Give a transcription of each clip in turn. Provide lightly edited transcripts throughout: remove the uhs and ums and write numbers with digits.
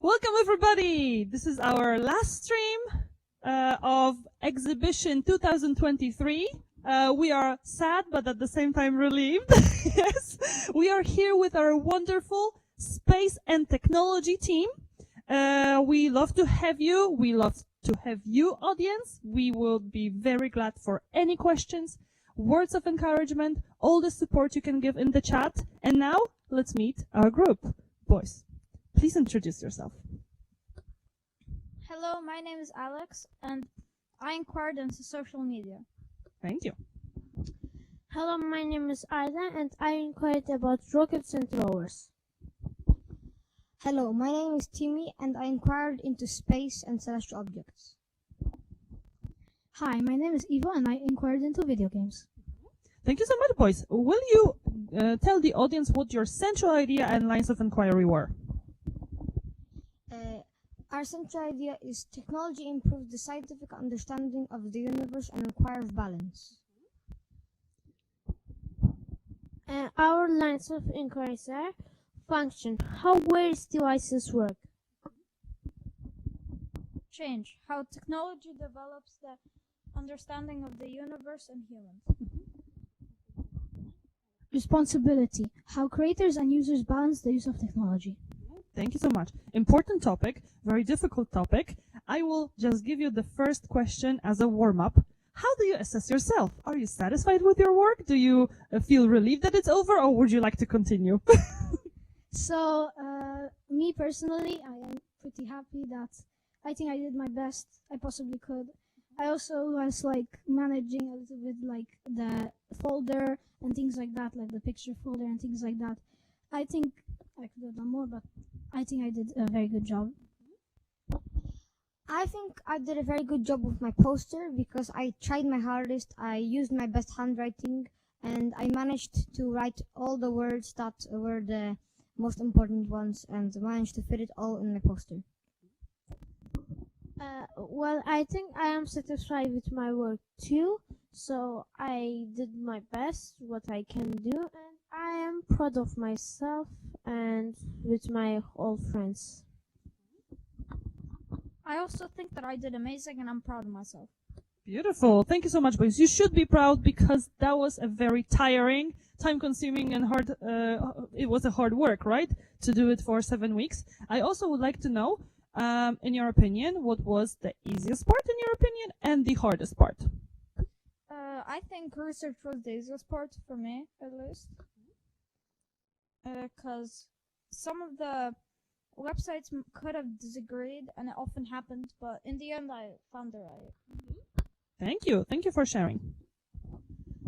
Welcome everybody! This is our last stream of Exhibition 2023. We are sad but at the same time relieved. Yes, we are here with our wonderful space and technology team. We love to have you. We love to have you, audience. We will be very glad for any questions, words of encouragement, all the support you can give in the chat. And now, let's meet our group. Boys, please introduce yourself. Hello, my name is Alex, and I inquired into social media. Thank you. Hello, my name is Arda, and I inquired about rockets and throwers. Hello, my name is Timmy, and I inquired into space and celestial objects. Hi, my name is Eva, and I inquired into video games. Thank you so much, boys. Will you tell the audience what your central idea and lines of inquiry were? Our central idea is technology improves the scientific understanding of the universe and requires balance. Our lines of inquiries are function, how various devices work. Change, how technology develops the understanding of the universe and humans. Responsibility, how creators and users balance the use of technology. Thank you so much. Important topic, very difficult topic. I will just give you the first question as a warm-up. How do you assess yourself? Are you satisfied with your work? Do you feel relieved that it's over, or would you like to continue? So, me personally, I am pretty happy that I think I did my best I possibly could. I also was managing a little bit the folder and things like that, like the picture folder and things like that. I think I could have done more, but I think I did a very good job. I think I did a very good job with my poster because I tried my hardest, I used my best handwriting, and I managed to write all the words that were the most important ones and managed to fit it all in my poster. Well, I think I am satisfied with my work too, so I did my best, what I can do, and I am proud of myself and with my old friends. I also think that I did amazing, and I'm proud of myself. Beautiful. Thank you so much, boys. You should be proud because that was a very tiring, time-consuming, and hard. It was a hard work, right? To do it for 7 weeks. I also would like to know, in your opinion, what was the easiest part, in your opinion, and the hardest part? I think research was the easiest part for me, at least. Because some of the websites could have disagreed, and it often happened, but in the end I found it right. Thank you. Thank you for sharing.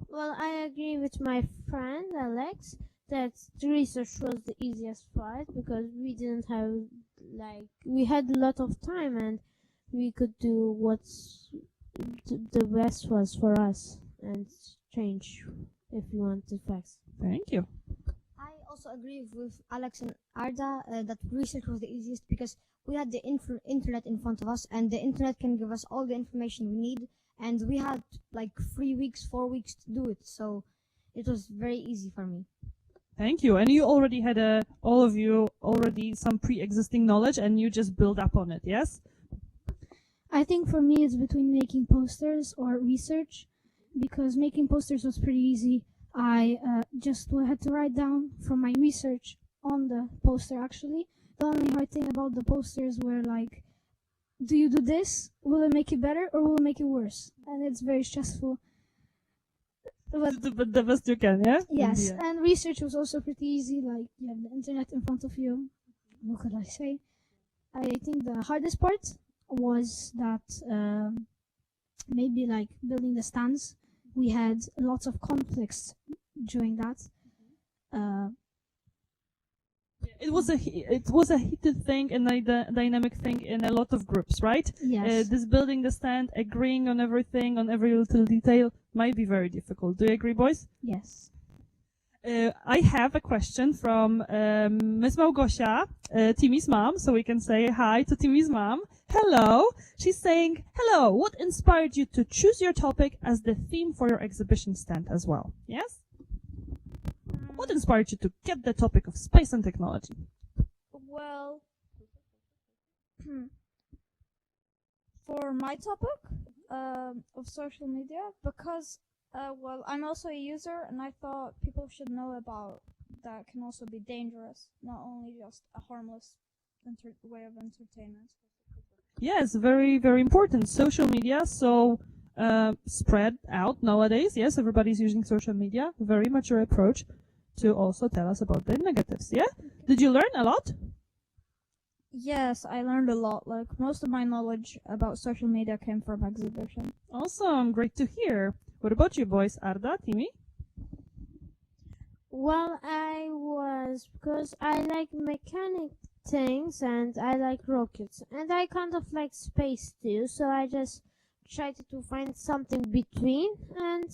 Well, I agree with my friend Alex that the research was the easiest part because we didn't have, we had a lot of time and we could do what's the best was for us and change if we wanted facts. Thank you. I also agree with Alex and Arda that research was the easiest because we had the internet in front of us, and the internet can give us all the information we need, and we had 3 weeks, 4 weeks to do it, so it was very easy for me. Thank you. And you already had all of you already some pre-existing knowledge, and you just build up on it, yes? I think for me it's between making posters or research, because making posters was pretty easy. I just had to write down from my research on the poster actually. The only hard thing about the posters were do you do this? Will it make it better or will it make it worse? And it's very stressful. But the best you can, yeah? yes, Yeah. and research was also pretty easy, you have the internet in front of you. What could I say? I think the hardest part was that maybe building the stands. We had lots of conflicts during that. It was a heated thing and a dynamic thing in a lot of groups, right? Yes. This building the stand, agreeing on everything, on every little detail, might be very difficult. Do you agree, boys? Yes. I have a question from Miss Małgosia, Timmy's mom, so we can say hi to Timmy's mom. Hello. She's saying, hello, what inspired you to choose your topic as the theme for your exhibition stand as well? Yes? What inspired you to get the topic of space and technology? Well, For my topic of social media, because well, I'm also a user, and I thought people should know about that can also be dangerous, not only just a harmless way of entertainment. Yes, very, very important. Social media, so spread out nowadays. Yes, everybody's using social media. Very mature approach to also tell us about the negatives. Yeah? Did you learn a lot? Yes, I learned a lot. Like, most of my knowledge about social media came from exhibition. Awesome. Great to hear. What about you boys? Arda, Timi? Well, because I like mechanic things and I like rockets and I kind of like space too, so I just tried to find something between, and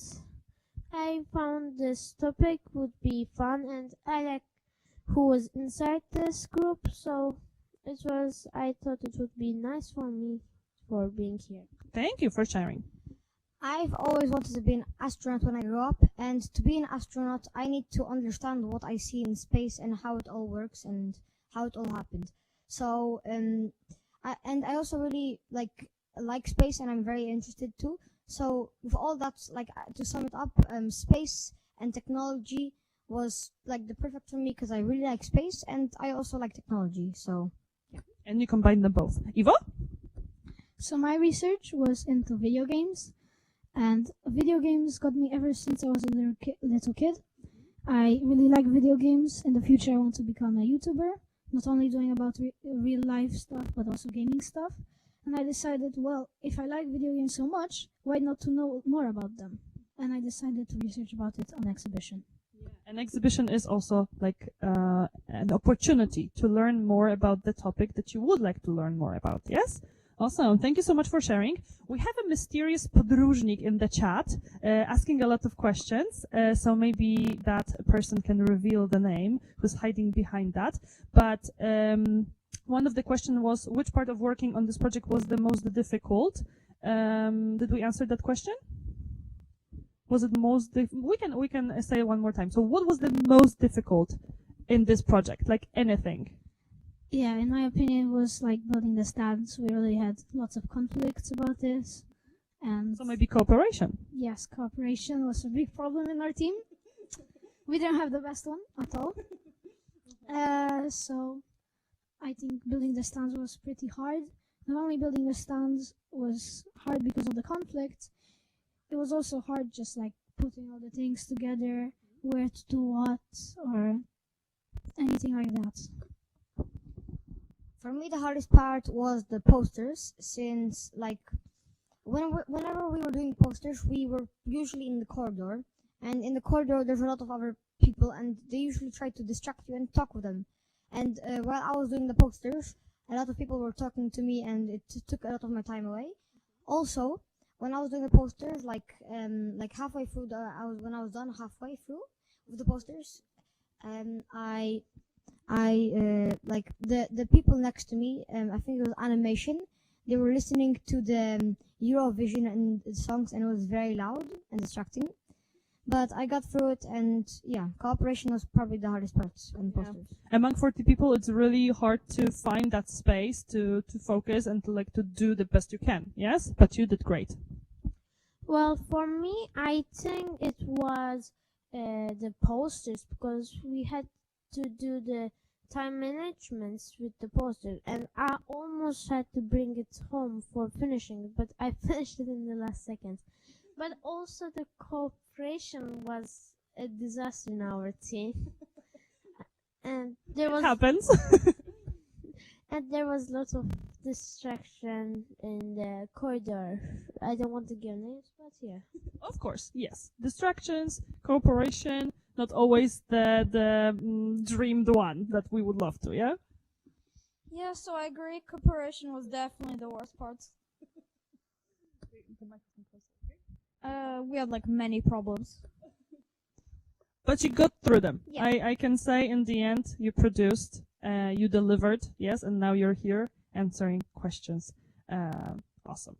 I found this topic would be fun, and I like who was inside this group, so I thought it would be nice for me for being here. Thank you for sharing. I've always wanted to be an astronaut when I grow up, and to be an astronaut, I need to understand what I see in space and how it all works and how it all happened. So, I also really like space, and I'm very interested too. So, with all that, to sum it up, space and technology was like the perfect for me because I really like space and I also like technology. So, And you combine them both. Ivo? So my research was into video games, and video games got me ever since I was a little kid. I really like video games. In the future, I want to become a YouTuber, not only doing about real life stuff, but also gaming stuff. And I decided, well, if I like video games so much, why not to know more about them? And I decided to research about it on exhibition. An exhibition is also like an opportunity to learn more about the topic that you would like to learn more about. Yes? Awesome. Thank you so much for sharing. We have a mysterious podróżnik in the chat asking a lot of questions. So maybe that person can reveal the name who's hiding behind that. But one of the questions was, which part of working on this project was the most difficult? Did we answer that question? Was it most we can say it one more time. So what was the most difficult in this project? Like anything? Yeah, in my opinion, it was like building the stands. We really had lots of conflicts about this. And So maybe cooperation. yes, cooperation was a big problem in our team. We didn't have the best one at all. So I think building the stands was pretty hard. Not only building the stands was hard because of the conflict, it was also hard just like putting all the things together, where to do what, or anything like that. for me, the hardest part was the posters, since whenever we were doing posters, we were usually in the corridor, and in the corridor there's a lot of other people, and they usually try to distract you and talk with them. And while I was doing the posters, a lot of people were talking to me, and it took a lot of my time away. Also, when I was doing the posters, halfway through when I was done halfway through with the posters, the people next to me, I think it was animation, they were listening to the Eurovision and the songs, and it was very loud and distracting. But I got through it, and yeah, cooperation was probably the hardest part in posters. Among 40 people, it's really hard to find that space to focus and to do the best you can. Yes, but you did great. Well, for me, I think it was the posters, because we had to do the time managements with the posters, and I almost had to bring it home for finishing it, but I finished it in the last second. But also the cooperation was a disaster in our team. And there was Happens. and there was lots of distraction in the corridor. I don't want to give names, but yeah. Of course, yes. Distractions, cooperation, not always the dreamed one that we would love to, yeah? Yeah, so I agree. Cooperation was definitely the worst part. We had like many problems. But you got through them. Yeah. I can say in the end you produced, you delivered, yes, and now you're here answering questions. Awesome.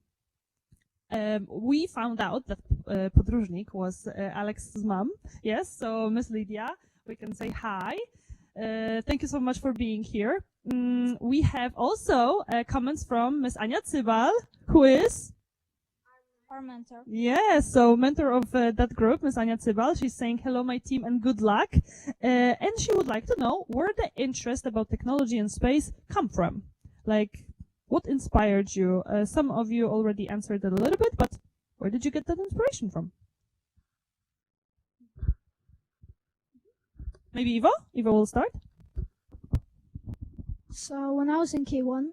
We found out that podróżnik was Alex's mom. Yes, so Miss Lydia, we can say hi. Thank you so much for being here. We have also comments from Miss Anya Tsibal, who is Our mentor. yes, so mentor of that group, Miss Anya Tsibal. She's saying hello, my team, and good luck. And she would like to know where the interest about technology and space come from. Like, what inspired you? Some of you already answered it a little bit, but where did you get that inspiration from? Maybe Eva? Eva will start. So when I was in K1,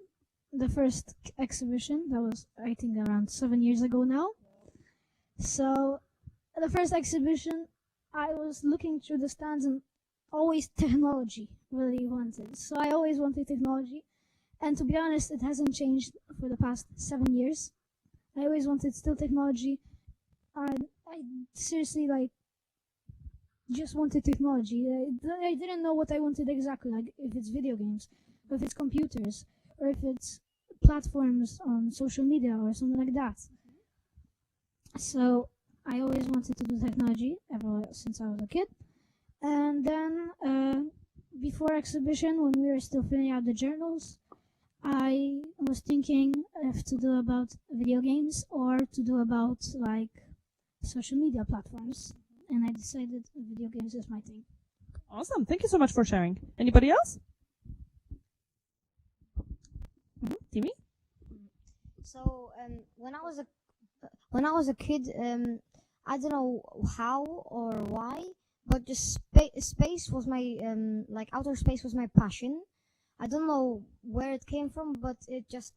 the first exhibition, that was I think around 7 years ago now. So the first exhibition, I was looking through the stands and always technology really wanted. So I always wanted technology. And to be honest, it hasn't changed for the past 7 years. I always wanted still technology. I seriously just wanted technology. I didn't know what I wanted exactly, like if it's video games, or if it's computers, or if it's platforms on social media or something like that. So I always wanted to do technology ever since I was a kid. And then before exhibition, when we were still filling out the journals, I was thinking if to do about video games or to do about like social media platforms. And I decided video games is my thing. Awesome. Thank you so much for sharing. Anybody else? Timmy? So when I was a kid, I don't know how or why, but just space was my like outer space was my passion. I don't know where it came from, but it just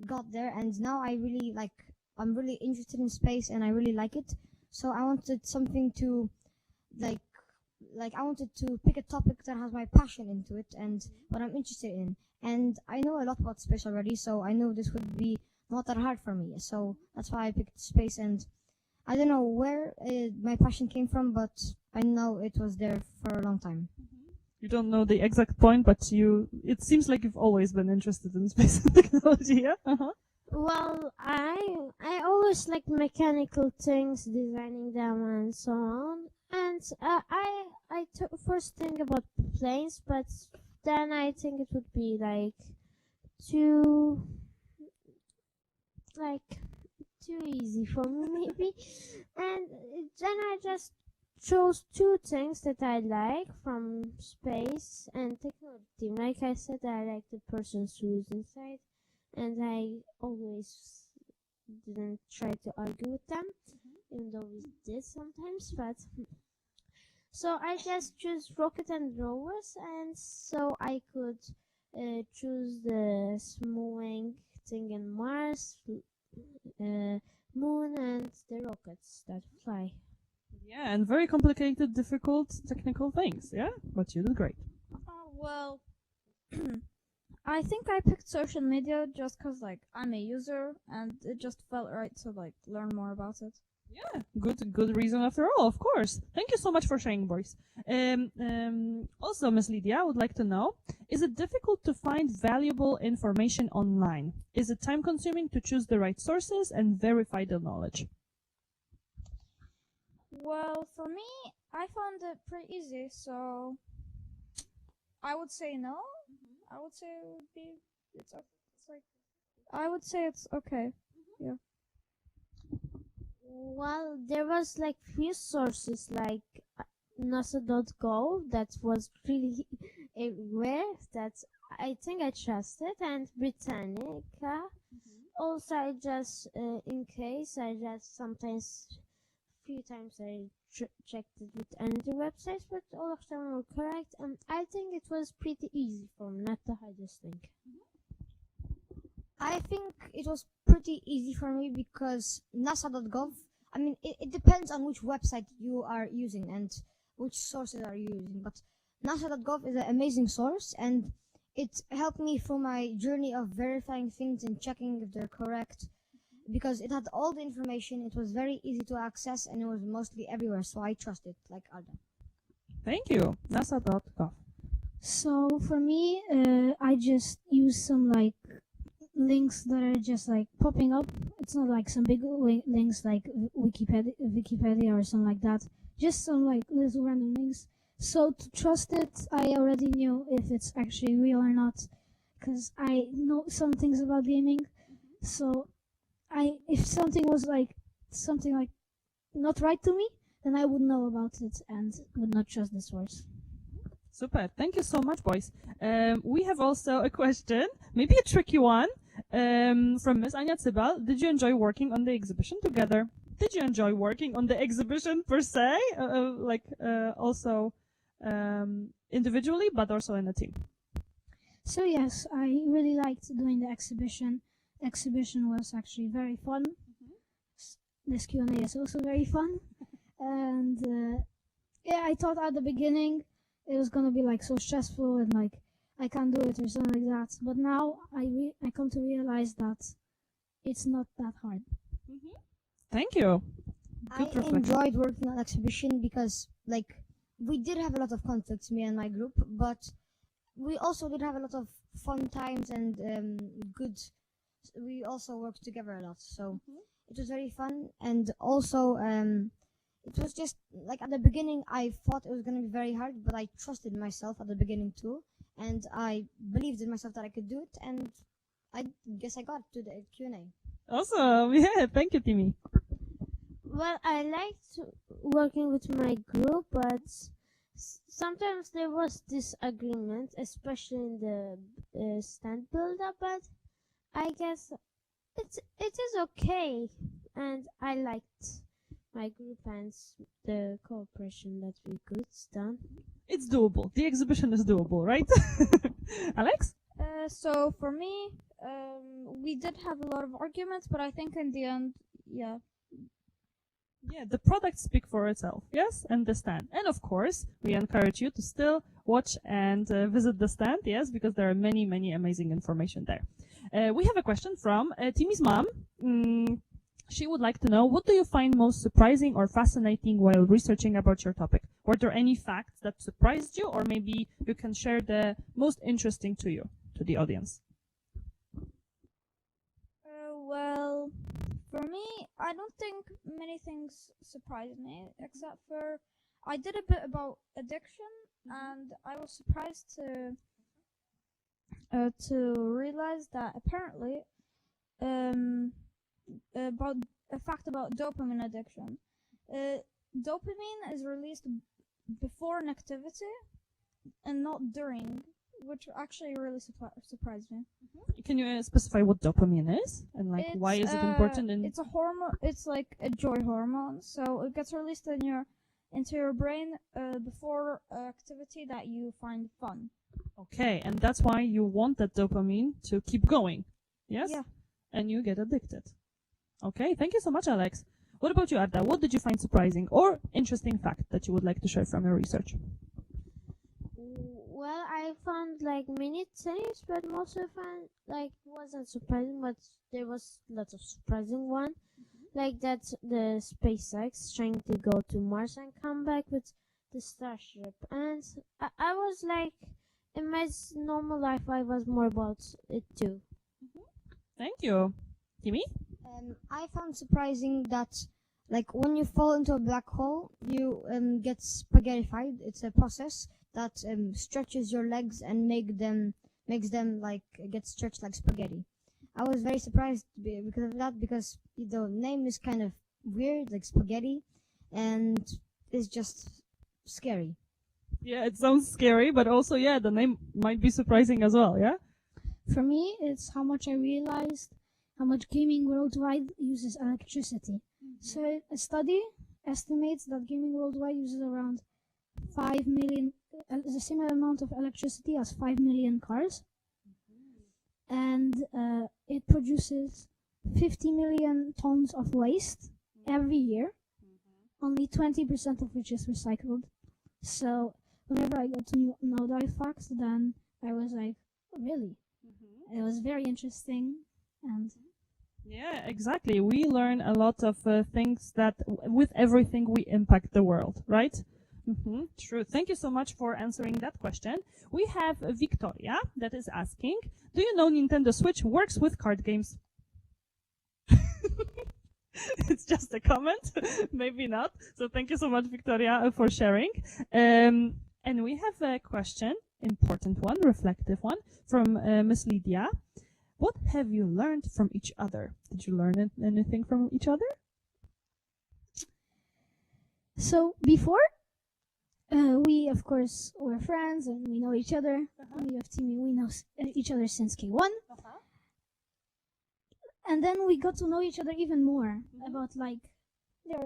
got there, and now I'm really interested in space, and I really like it. So I wanted something to like I wanted to pick a topic that has my passion into it and what I'm interested in. And I know a lot about space already, so I know this would be not that hard for me. So that's why I picked space, and I don't know where my passion came from, but I know it was there for a long time. You don't know the exact point, but it seems like you've always been interested in space and technology, yeah? Uh-huh. Well, I always like mechanical things, designing them and so on. And first think about planes, but then I think it would be too too easy for me maybe. And then I just chose two things that I like from space and technology. Like I said, I like the persons who's inside, and I always didn't try to argue with them, even though we did sometimes. But so I just choose rocket and rovers, and so I could choose the moving thing in Mars, moon, and the rockets that fly. Yeah, and very complicated, difficult, technical things, yeah? But you did great. Well, I think I picked social media just 'cause I'm a user and it just felt right to learn more about it. Yeah, good reason after all, of course. Thank you so much for sharing, boys. Also, Miss Lydia, I would like to know, is it difficult to find valuable information online? Is it time-consuming to choose the right sources and verify the knowledge? Well, for me, I found it pretty easy, so I would say no. I would say it would be I would say it's okay. Yeah. Well, there was few sources like NASA.gov that was really rare that I think I trusted, and Britannica. Also, I just in case I just sometimes few times I checked it with another websites, but all of them were correct, and I think it was pretty easy for me, not the hardest thing. I think it was pretty easy for me because NASA.gov, I mean, it depends on which website you are using and which sources are you using, but NASA.gov is an amazing source, and it helped me through my journey of verifying things and checking if they're correct, because it had all the information, it was very easy to access, and it was mostly everywhere, so I trust it, like Arda. Thank you. NASA.gov. So for me, I just use some links that are just popping up. It's not some big links like Wikipedia or something like that. Just some little random links So to trust it, I already knew if it's actually real or not, because I know some things about gaming. So if something was like something like not right to me, then I would know about it and would not trust the source. Super. Thank you so much, boys. We have also a question, maybe a tricky one, from Miss Anya Tsibal. Did you enjoy working on the exhibition together? Did you enjoy working on the exhibition per se, also individually, but also in a team? So yes, I really liked doing the exhibition. The exhibition was actually very fun. This Q&A is also very fun. And yeah, I thought at the beginning it was gonna be like so stressful and like I can't do it or something like that. But now I come to realize that it's not that hard. Thank you. I Good reflection. enjoyed working on exhibition because, like, we did have a lot of conflicts, me and my group, but we also did have a lot of fun times and good. We also worked together a lot, so it was very fun. And also, it was just like at the beginning, I thought it was going to be very hard, but I trusted myself at the beginning too, and I believed in myself that I could do it, and I guess I got to the Q&A. Awesome. Yeah. Thank you, Timmy. Well, I liked working with my group, but sometimes there was disagreement, especially in the stand build-up. But I guess it is okay, and I liked my group and the cooperation that we could done. It's doable. The exhibition is doable, right? Alex? So for me, we did have a lot of arguments, but I think in the end, yeah. Yeah, the products speak for itself, yes, and the stand. And of course, we encourage you to still watch and visit the stand, yes, because there are many, many amazing information there. We have a question from Timmy's mom. She would like to know, what do you find most surprising or fascinating while researching about your topic? Were there any facts that surprised you, or maybe you can share the most interesting to you, to the audience? Well, for me, I don't think many things surprised me, except for I did a bit about addiction, and I was surprised to realize that apparently, about a fact about dopamine addiction. Dopamine is released before an activity and not during, which actually really surprised me. Can you specify what dopamine is and like why is it important? It's a hormone. It's like a joy hormone, so it gets released into your brain before activity that you find fun. Okay, and that's why you want that dopamine to keep going, yes? Yeah. And you get addicted. Okay, thank you so much, Alex. What about you, Arda? What did you find surprising or interesting fact that you would like to share from your research? Well, I found like many things, but most of it like wasn't surprising, but there was lots of surprising one. Like that the SpaceX trying to go to Mars and come back with the Starship. And I was like, in my normal life, I was more about it too. Thank you. Timmy? I found surprising that, like, when you fall into a black hole, you get spaghettified. It's a process that stretches your legs and makes them like get stretched like spaghetti. I was very surprised because of that, because the name is kind of weird, like spaghetti, and it's just scary. Yeah, it sounds scary, but also, yeah, the name might be surprising as well, yeah? For me, it's how much I realized how much gaming worldwide uses electricity. So a study estimates that gaming worldwide uses around 5 million, the same amount of electricity as 5 million cars. And it produces 50 million tons of waste every year, only 20% of which is recycled. So whenever I got to know that fact, then I was like, really? It was very interesting. And yeah, exactly. We learn a lot of things that with everything we impact the world, right? True. Thank you so much for answering that question. We have Victoria that is asking, do you know Nintendo Switch works with card games? It's just a comment, maybe not. So thank you so much, Victoria, for sharing. And we have a question, important one, reflective one, from Miss Lydia. What have you learned from each other? Did you learn anything from each other? So before, we of course were friends and we know each other. We have Timmy. We know each other since K1, and then we got to know each other even more about like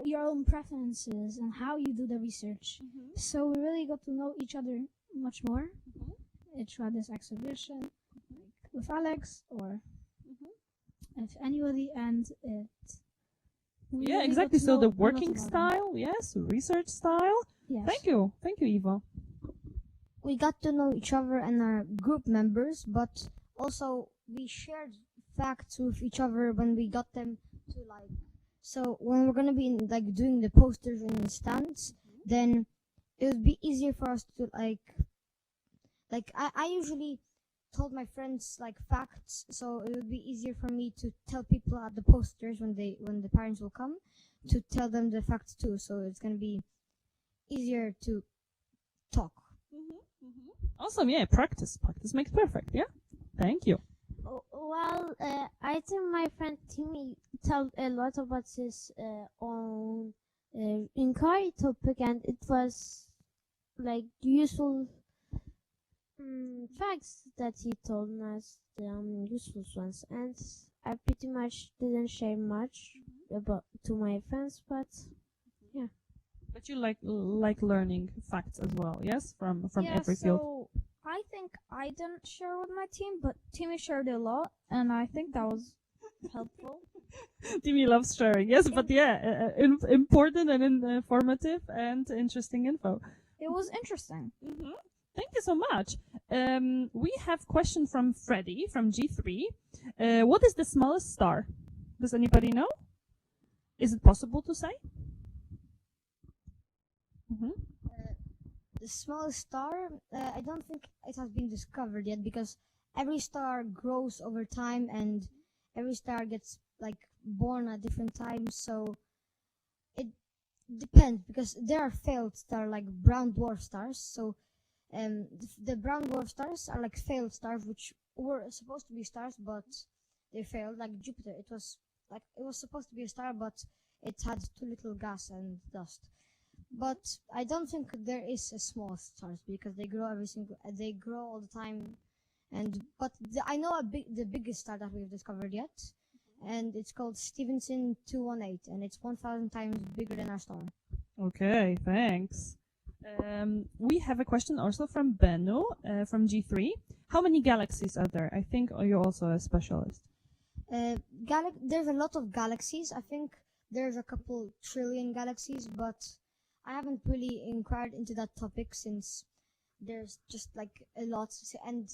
your own preferences and how you do the research. So we really got to know each other much more throughout this exhibition, like with Alex or if anybody, and we Yeah, really exactly. got to So know the a lot working about them. style, yes, research style. Yes. Thank you, Eva. We got to know each other and our group members, but also we shared facts with each other when we got them to like. So when we're gonna be like doing the posters in the stands, then it would be easier for us to like I usually told my friends like facts, so it would be easier for me to tell people at the posters when the parents will come to tell them the facts too. So it's gonna be easier to talk. Awesome. Yeah, practice makes perfect. Yeah. Thank you. Well, I think my friend Timmy told a lot about his own inquiry topic, and it was like useful facts that he told us, useful ones, and I pretty much didn't share much about to my friends, but But you like learning facts as well, yes, from Yeah, every field. so I think I didn't share with my team, but Timmy shared a lot, and I think that was helpful. Timmy loves sharing, yes, but yeah, important and informative and interesting info. It was interesting. Thank you so much. We have question from Freddy from G3. What is the smallest star? Does anybody know? Is it possible to say? The smallest star, I don't think it has been discovered yet because every star grows over time and every star gets like born at different times. So it depends because there are failed stars like brown dwarf stars. So the brown dwarf stars are like failed stars which were supposed to be stars but they failed. Like Jupiter, it was supposed to be a star but it had too little gas and dust. But I don't think there is a small stars because they grow they grow all the time. But I know the biggest star that we've discovered yet, and it's called Stevenson 218, and it's 1,000 times bigger than our star. Okay, thanks. We have a question also from Benno from G3. How many galaxies are there? I think you're also a specialist. There's a lot of galaxies. I think there's a couple trillion galaxies, but I haven't really inquired into that topic since there's just like a lot, and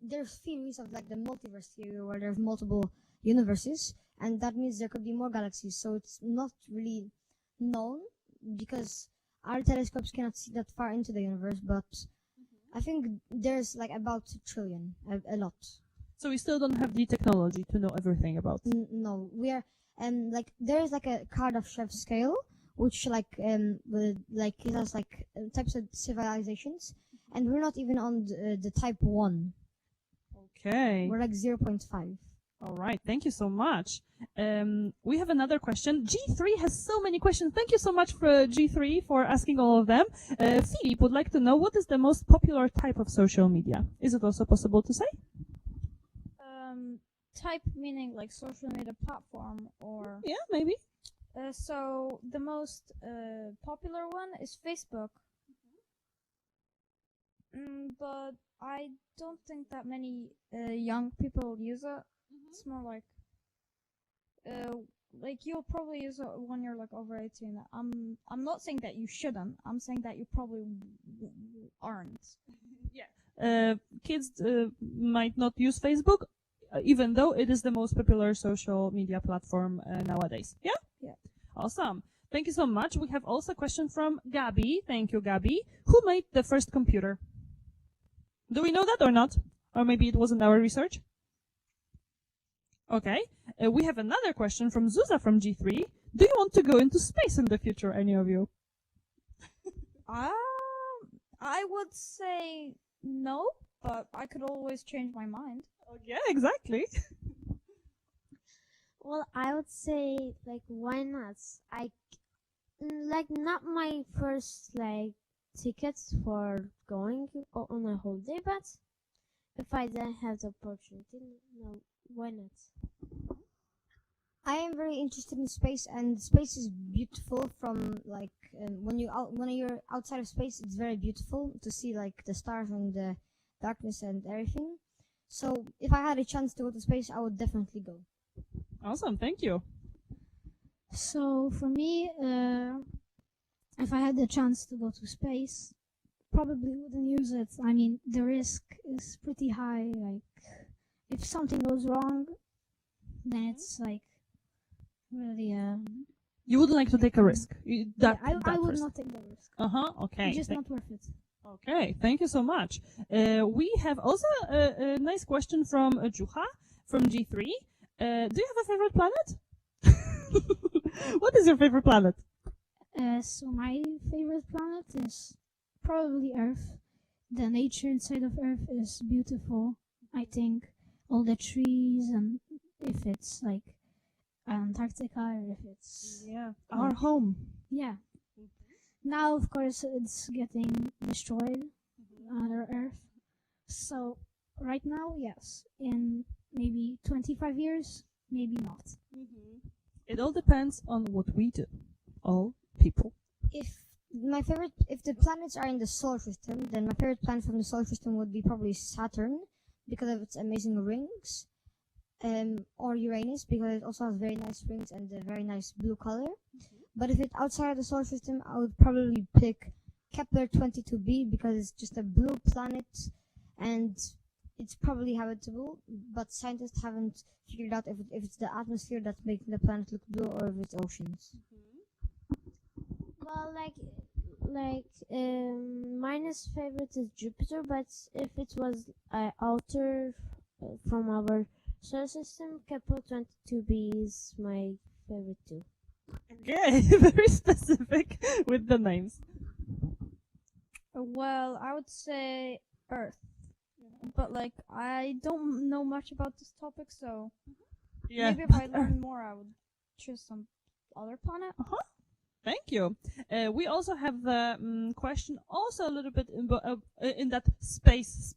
there's theories of like the multiverse theory where there's multiple universes, and that means there could be more galaxies. So it's not really known because our telescopes cannot see that far into the universe. But I think there's like about 2 trillion, a lot. So we still don't have the technology to know everything about. No, we are like there's like a Kardashev scale, which like it has like types of civilizations, and we're not even on the type 1. Okay. We're like 0.5. All right. Thank you so much. We have another question. G3 has so many questions. Thank you so much for G3 for asking all of them. Philip would like to know what is the most popular type of social media? Is it also possible to say? Type meaning like social media platform or Yeah, maybe. so the most popular one is Facebook. But I don't think that many young people use it. It's more like you'll probably use it when you're like over 18. I'm not saying that you shouldn't. I'm saying that you probably aren't. Kids might not use Facebook, even though it is the most popular social media platform nowadays. Yeah? Yeah. Awesome. Thank you so much. We have also a question from Gabi. Thank you, Gabi. Who made the first computer? Do we know that or not? Or maybe it wasn't our research? Okay. We have another question from Zuza from G3. Do you want to go into space in the future, any of you? I would say no, but I could always change my mind. Oh, yeah, exactly. Well, I would say like why not? Like not my first like tickets for going on a holiday, but if I don't have the opportunity, no, why not? I am very interested in space, and space is beautiful. From like when you're outside of space, it's very beautiful to see like the stars and the darkness and everything. So if I had a chance to go to space, I would definitely go. Awesome, thank you. So for me, if I had the chance to go to space, probably wouldn't use it. I mean, the risk is pretty high. Like, if something goes wrong, then it's like really. You wouldn't like to take a risk. I would not take the risk. Okay. It's just not worth it. Okay, thank you so much. We have also a nice question from Juha from G3. Do you have a favorite planet? What is your favorite planet? So my favorite planet is probably Earth. The nature inside of Earth is beautiful. I think all the trees, and if it's like Antarctica, or if it's Our home. yeah. Now, of course, it's getting destroyed, our Earth. So right now, yes. In maybe 25 years, maybe not. It all depends on what we do. All people. If the planets are in the solar system, then my favorite planet from the solar system would be probably Saturn because of its amazing rings, or Uranus because it also has very nice rings and a very nice blue color. But if it's outside of the solar system, I would probably pick Kepler 22b because it's just a blue planet and it's probably habitable, but scientists haven't figured out if it's the atmosphere that's making the planet look blue or if it's oceans. Well, minus favorite is Jupiter, but if it was outer from our solar system, Kepler 22b is my favorite too. Okay, very specific with the names. Well, I would say Earth. But like I don't know much about this topic, so maybe if I learn more I would choose some other planet. Thank you. We also have the question also a little bit in that space.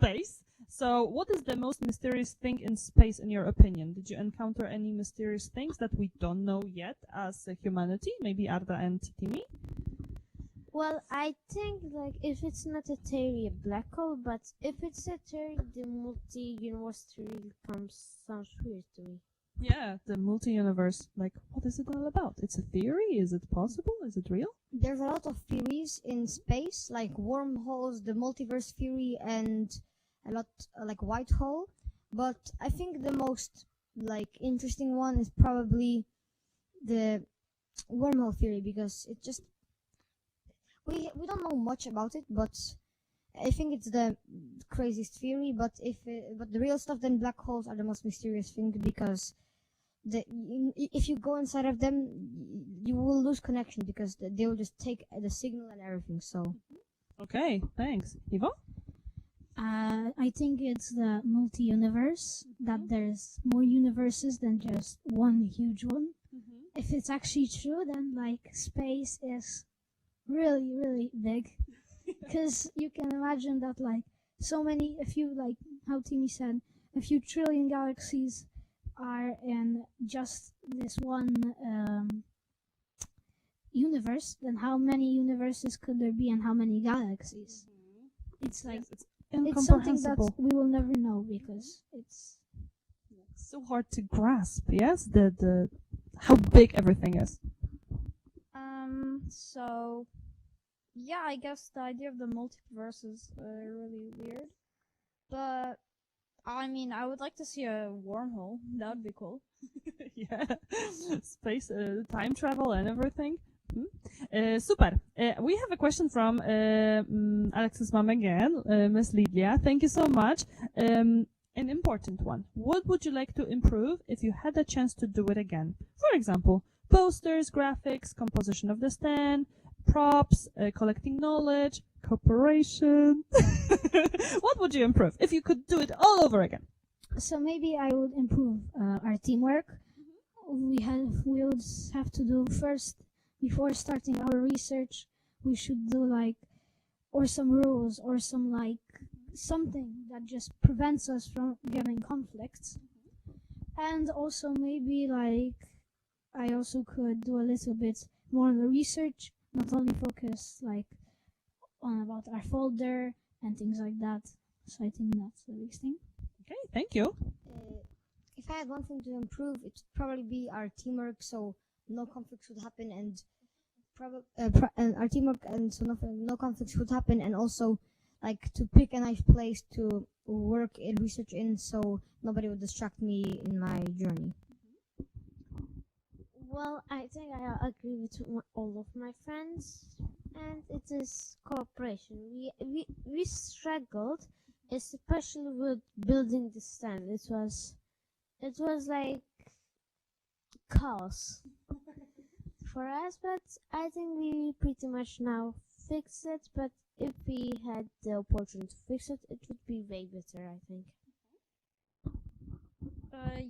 So what is the most mysterious thing in space in your opinion? Did you encounter any mysterious things that we don't know yet as humanity? Maybe Arda and Timi? Well, I think like if it's not a theory, a black hole, but if it's a theory, the multi-universe theory sounds weird to me. Yeah, the multi-universe. Like, what is it all about? It's a theory? Is it possible? Is it real? There's a lot of theories in space, like wormholes, the multiverse theory, and a lot like white hole. But I think the most like interesting one is probably the wormhole theory because it just we don't know much about it, but I think it's the craziest theory. But but the real stuff, then black holes are the most mysterious thing because if you go inside of them, you will lose connection because they will just take the signal and everything. So okay, thanks. Ivo? I think it's the multi-universe, that there's more universes than just one huge one. If it's actually true, then like space is really, really big. Because you can imagine that like a few, like how Timmy said, a few trillion galaxies are in just this one universe, then how many universes could there be and how many galaxies? It's like it's something that we will never know because it's so hard to grasp. Yes, the how big everything is. So yeah, I guess the idea of the multiverse is really weird, but I mean, I would like to see a wormhole. That would be cool. Yeah, space, time travel, and everything. Super. We have a question from Alex's mom again, Miss Lydia. Thank you so much. An important one. What would you like to improve if you had the chance to do it again? For example, posters, graphics, composition of the stand, props, collecting knowledge, cooperation. What would you improve if you could do it all over again? So maybe I would improve our teamwork. We would have to do first, before starting our research, we should do or some rules or something that just prevents us from getting conflicts. And also maybe I also could do a little bit more on the research, not only focus on about our folder and things like that. So I think that's the biggest thing. Okay, thank you. If I had one thing to improve, it would probably be our teamwork, so no conflicts would happen, and our teamwork, and so no conflicts would happen, and also to pick a nice place to work in research in, so nobody would distract me in my journey. Well, I think I agree with all of my friends, and it is cooperation. We struggled, especially with building the stand. It was like chaos for us, but I think we pretty much now fix it. But if we had the opportunity to fix it, it would be way better, I think.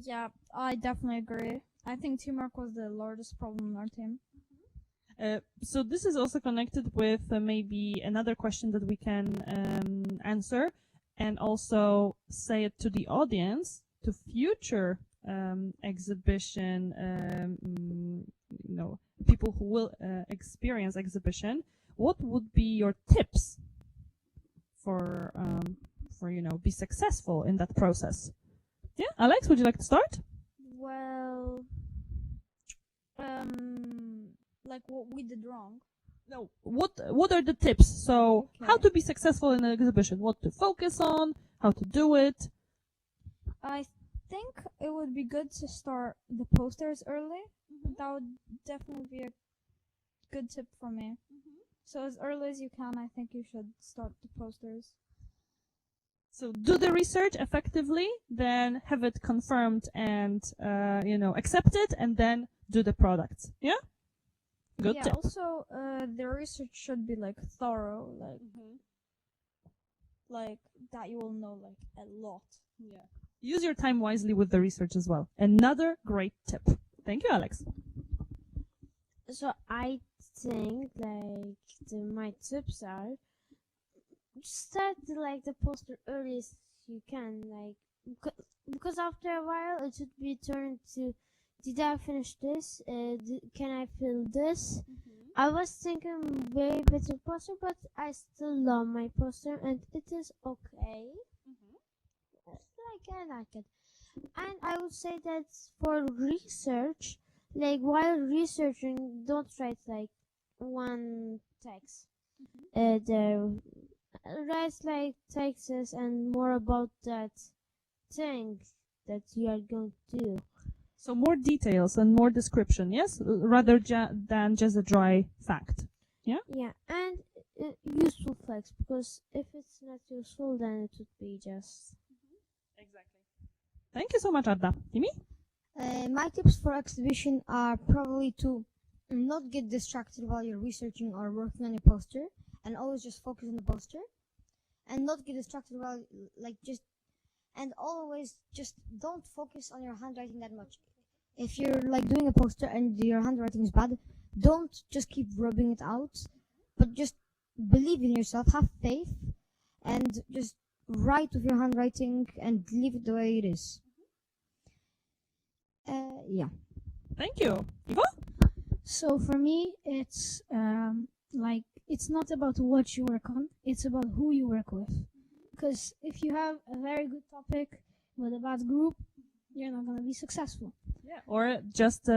Yeah, I definitely agree. I think teamwork was the largest problem in our team. So this is also connected with maybe another question that we can answer, and also say it to the audience, to future exhibition, people who will experience exhibition. What would be your tips for be successful in that process? Yeah, Alex, would you like to start? Well, what we did wrong. No. What are the tips? So Okay. how to be successful in an exhibition? What to focus on? How to do it? I think it would be good to start the posters early. That would definitely be a good tip for me. So as early as you can, I think you should start the posters. So do the research effectively, then have it confirmed and accepted, and then do the products. Yeah. Good Yeah. tip. Also, the research should be thorough, that you will know a lot. Yeah. Use your time wisely with the research as well. Another great tip. Thank you, Alex. So I think my tips are start the poster earliest you can, because after a while it should be turned to, did I finish this? Can I fill this? I was thinking way better poster, but I still love my poster and it is okay. I like it. And I would say that for research, while researching, don't write one text. Write texts and more about that thing that you are going to do. So more details and more description, yes, rather than just a dry fact. Yeah. Yeah, and useful facts, because if it's not useful, then it would be just. Exactly. Thank you so much, Arda. Timi? My tips for exhibition are probably to not get distracted while you're researching or working on your poster, and always just focus on the poster, and not get distracted while and always just don't focus on your handwriting that much. If you're doing a poster and your handwriting is bad, don't just keep rubbing it out, but just believe in yourself, have faith, and just write with your handwriting and leave it the way it is. Yeah. Thank you. Ivo? So for me, it's it's not about what you work on, it's about who you work with. Because if you have a very good topic with a bad group, you're not going to be successful. Yeah. Or just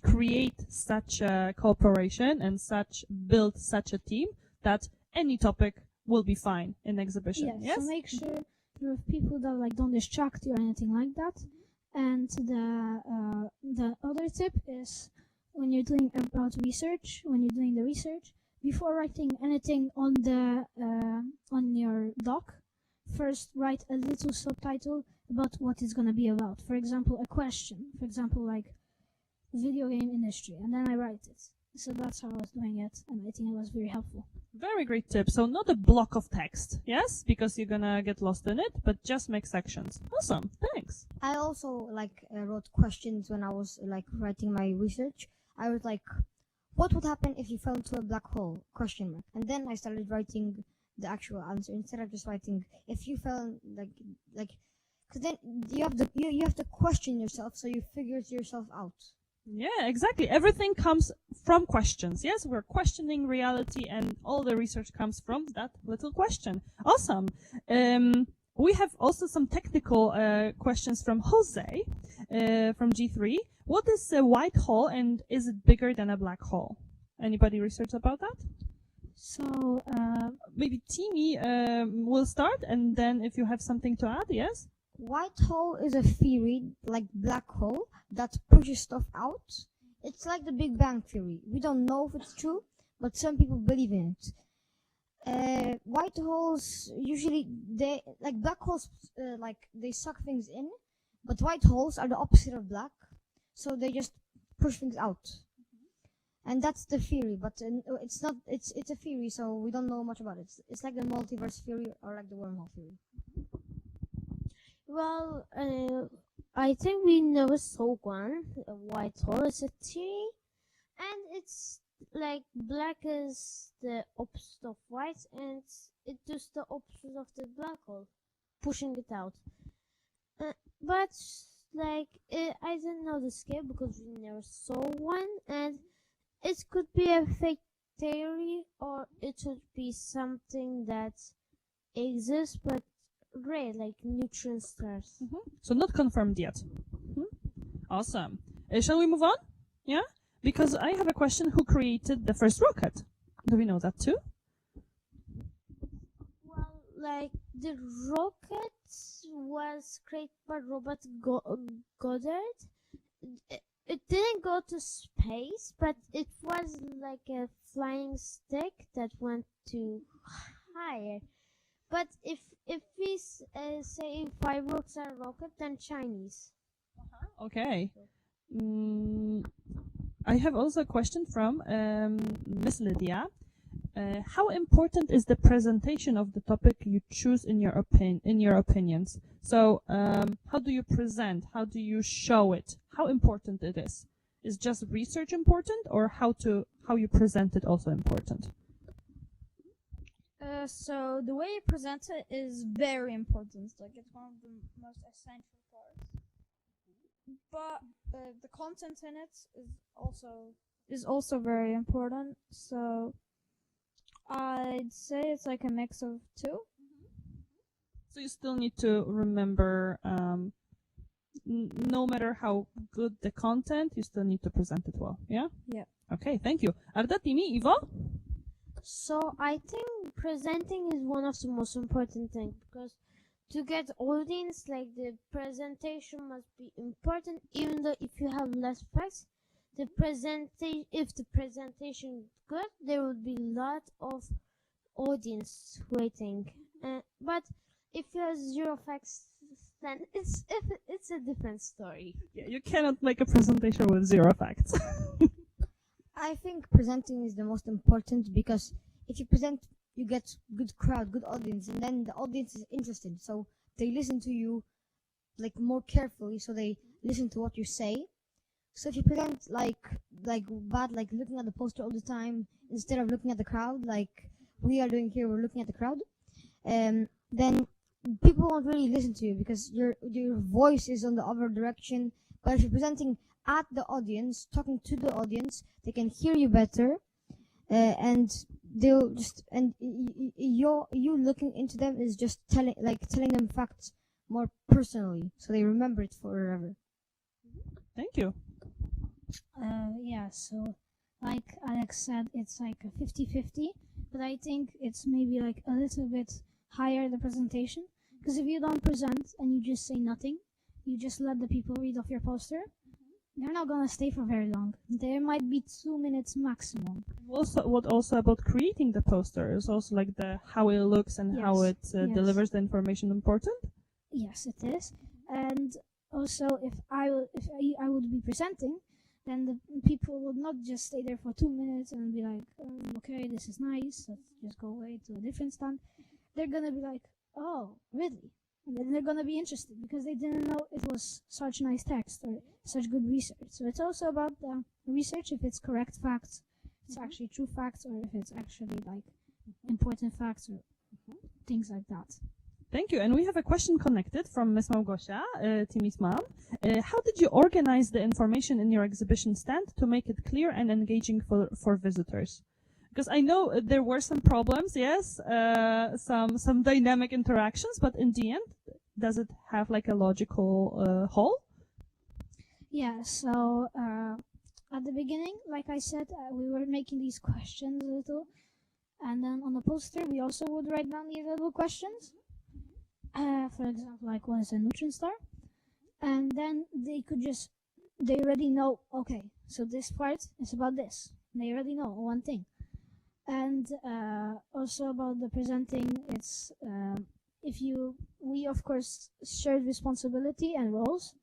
create such a cooperation and build such a team that any topic will be fine in exhibition. Yes. So make sure you're with people that don't distract you or anything like that. And the other tip is when you're doing the research, before writing anything on your doc, first write a little subtitle about what it's gonna be about. For example, a question. For example, video game industry, and then I write it. So that's how I was doing it, and I think it was very helpful. Very great tip. So not a block of text, yes, because you're gonna get lost in it, but just make sections. Awesome, thanks. I also wrote questions when I was writing my research. I was like, what would happen if you fell into a black hole? Question mark. And then I started writing the actual answer instead of just writing if you fell because then you have to question yourself, so you figure yourself out. Yeah, exactly. Everything comes from questions. Yes, we're questioning reality, and all the research comes from that little question. Awesome. We have also some technical questions from Jose from G3. What is a white hole, and is it bigger than a black hole? Anybody research about that? So, Maybe Timmy will start, and then if you have something to add, yes? White hole is a theory, like black hole, that pushes stuff out. It's like the Big Bang Theory. We don't know if it's true, but some people believe in it. White holes usually black holes they suck things in, but white holes are the opposite of black, so they just push things out. And that's the theory, but it's not. It's a theory, so we don't know much about it. It's like the multiverse theory or like the wormhole theory. Well, I think we never saw one. A white hole is a theory, and it's like black is the opposite of white, and it does the opposite of the black hole, pushing it out. But I don't know the scale because we never saw one, and it could be a fake theory, or it could be something that exists but rare, like neutron stars. So not confirmed yet. Awesome. Shall we move on? Yeah? Because I have a question. Who created the first rocket? Do we know that too? Well, the rocket was created by Robert Goddard. It didn't go to space, but it was like a flying stick that went to higher. But if we say fireworks are rocket, then Chinese. Okay. I have also a question from Miss Lydia. How important is the presentation of the topic you choose in your opinions? So, how do you present? How do you show it? How important it is? Is just research important, or how you present it also important? So the way you present it is very important. Like, it's one of the most essential parts. But the content in it is also very important. So I'd say it's like a mix of two. So you still need to remember, no matter how good the content, you still need to present it well. Yeah? Yeah. Okay, thank you. Arda, Timi, Ivo? So I think presenting is one of the most important things, because to get audience, like, the presentation must be important, even though if you have less facts, if the presentation is good, there will be a lot of audience waiting. But if you have zero facts, then it's a different story. Yeah, you cannot make a presentation with zero facts. I think presenting is the most important, because if you present, you get good crowd, good audience, and then the audience is interested, so they listen to you more carefully, so they listen to what you say. So if you present like bad, like looking at the poster all the time instead of looking at the crowd, like we are doing here, we're looking at the crowd, then people won't really listen to you, because your voice is on the other direction. But if you're presenting at the audience, talking to the audience, they can hear you better, and they'll just, and you looking into them is just telling them facts more personally, so they remember it forever. Thank you. Yeah, so like Alex said, it's like a 50-50, but I think it's maybe like a little bit higher, the presentation, because if you don't present and you just say nothing, you just let the people read off your poster, they're not gonna stay for very long. There might be 2 minutes maximum. Also about creating the poster is also like how it looks and how it delivers the information important? Yes, it is. And also, if I would be presenting, then the people would not just stay there for 2 minutes and be like, okay, this is nice, let's just go away to a different stand. They're gonna be like, oh, really? And then they're gonna be interested because they didn't know it was such nice text or such good research. So it's also about the research, if it's correct facts, if it's actually true facts, or if it's actually like important facts or things like that. Thank you. And we have a question connected from Ms. Małgosia, Timmy's mom. How did you organize the information in your exhibition stand to make it clear and engaging for visitors? Because I know there were some problems, yes, some dynamic interactions, but in the end, does it have like a logical whole? Yeah, so at the beginning, like I said, we were making these questions a little, and then on the poster we also would write down these little questions. For example, like what is a neutron star? And then they already know, okay, so this part is about this. They already know one thing. And also about the presenting, it's we of course shared responsibility and roles.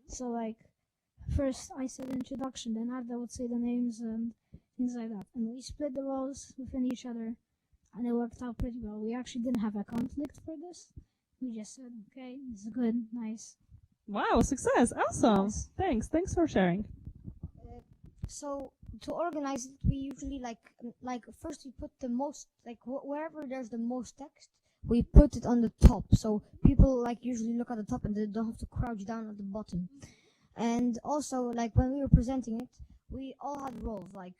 So like first I said introduction, then Arda would say the names and things like that. And we split the roles within each other, and it worked out pretty well. We actually didn't have a conflict for this. We just said, okay, this is good, nice. Wow, success. Awesome. Yes. Thanks for sharing. So to organize it, we usually like first we put the most, like wherever there's the most text, we put it on the top. So people like usually look at the top and they don't have to crouch down at the bottom. And also like when we were presenting it, we all had roles. Like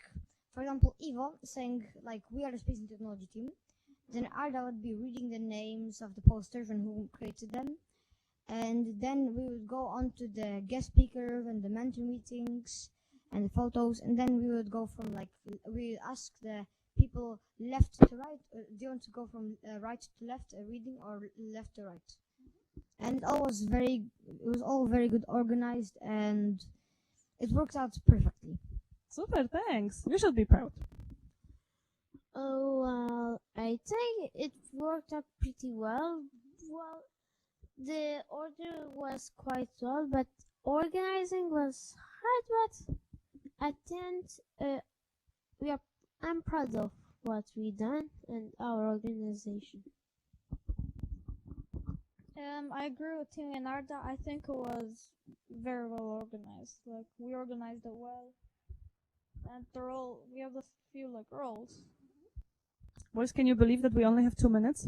for example, Eva saying like we are the space and technology team. Then Arda would be reading the names of the posters and who created them. And then we would go on to the guest speakers and the mentor meetings and the photos. And then we would go from like, we ask the people left to right, do you want to go from right to left reading or left to right? And it was all very good organized and it worked out perfectly. Super, thanks. You should be proud. Oh, well, I think it worked out pretty well. Well, the order was quite well, but organizing was hard, but at the end, I'm proud of what we done and our organization. I agree with Timmy and Arda. I think it was very well organized. Like we organized it well, and we have a few like roles. Boys, can you believe that we only have 2 minutes?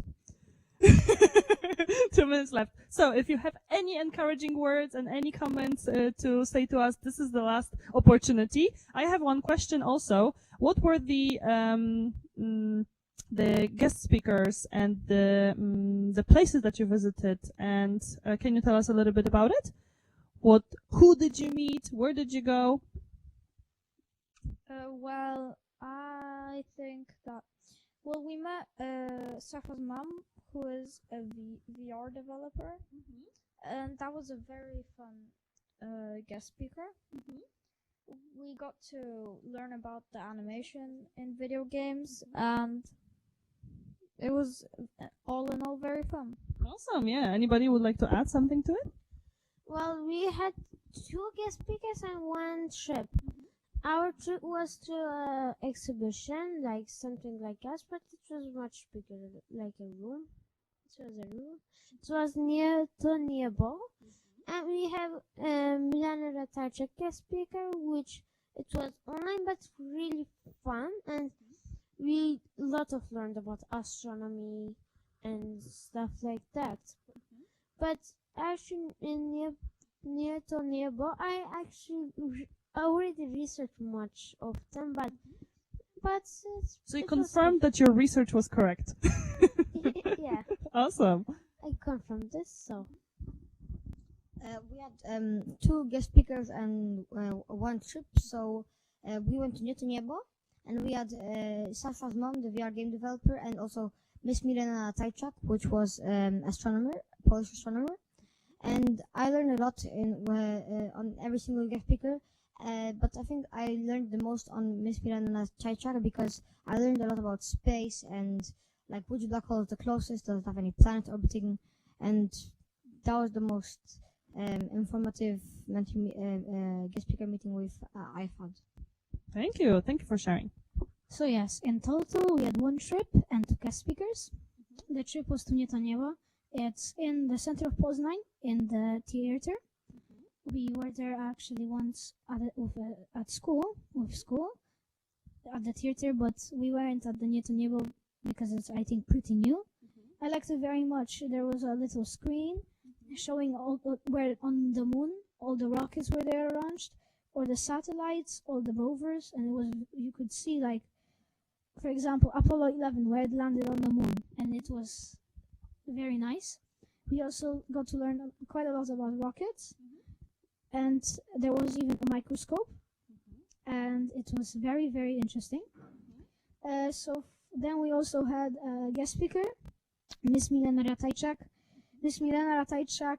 2 minutes left. So if you have any encouraging words and any comments to say to us, this is the last opportunity. I have one question also. What were the guest speakers and the places that you visited? And can you tell us a little bit about it? Who did you meet? Where did you go? Well, I think that we met Safa's mom, who is a VR developer, and that was a very fun guest speaker. We got to learn about the animation in video games, and it was all in all very fun. Awesome, yeah. Anybody would like to add something to it? Well, we had 2 guest speakers and 1 trip. Our trip was to an exhibition, like something like us, but it was much bigger, like a room. It was a room. It was near to nearby. And we have Milana Ratarchak guest speaker, which it was online but really fun, and we lot of learned about astronomy and stuff like that. But actually, near to nearby, I actually already researched much of them, but So you confirmed that your research was correct. yeah, Awesome. I confirmed this. So We had 2 guest speakers and 1 trip. So we went to Niebo, and we had Safa's mom, the VR game developer, and also Miss Milena Tajczak, which was Polish astronomer. And I learned a lot on every single guest speaker. But I think I learned the most on Miss Milena Tajczak because I learned a lot about space and like which black hole is the closest, does it have any planet orbiting, and that was the most informative guest speaker meeting with iPad. Thank you. Thank you for sharing. So yes, in total we had one trip and 2 guest speakers. The trip was to Nietoniewo. It's in the center of Poznań, in the theater. We were there actually once at school, at the theater, but we weren't at the Nietoniewo because it's, I think, pretty new. I liked it very much. There was a little screen showing where on the moon all the rockets were there launched, or the satellites, all the rovers, and you could see, like, for example, Apollo 11, where it landed on the moon, and it was very nice. We also got to learn quite a lot about rockets, and there was even a microscope, and it was very, very interesting. Then we also had a guest speaker, Miss Milena Ratajczak. Miss Milena Ratajczak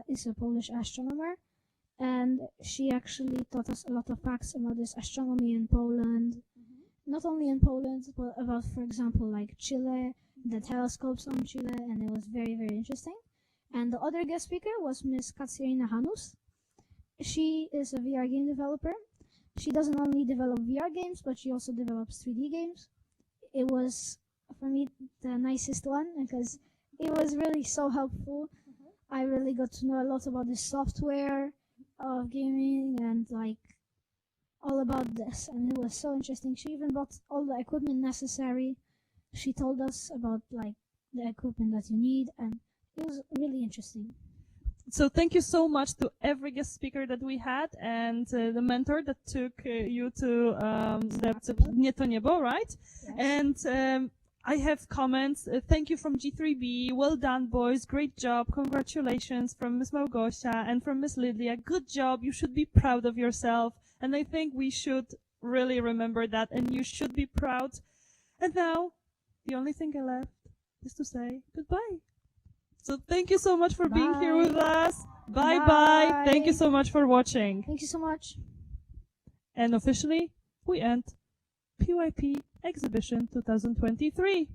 is a Polish astronomer, and she actually taught us a lot of facts about this astronomy in Poland. Not only in Poland, but about, for example, like Chile, the telescopes on Chile, and it was very, very interesting. And the other guest speaker was Miss Katarina Hanus. She is a VR game developer. She doesn't only develop VR games, but she also develops 3D games. It was, for me, the nicest one because it was really so helpful. I really got to know a lot about the software of gaming and like all about this, and it was so interesting. She even bought all the equipment necessary. She told us about like the equipment that you need, and it was really interesting. So thank you so much to every guest speaker that we had, and the mentor that took you to the Nietoniewo, right? Yes. And I have comments. Thank you from G3B. Well done, boys. Great job. Congratulations from Miss Małgosia and from Miss Lydia. Good job. You should be proud of yourself. And I think we should really remember that, and you should be proud. And now, the only thing I left is to say goodbye. So thank you so much for being here with us. Bye bye. Thank you so much for watching. Thank you so much. And officially, we end PYP Exhibition 2023.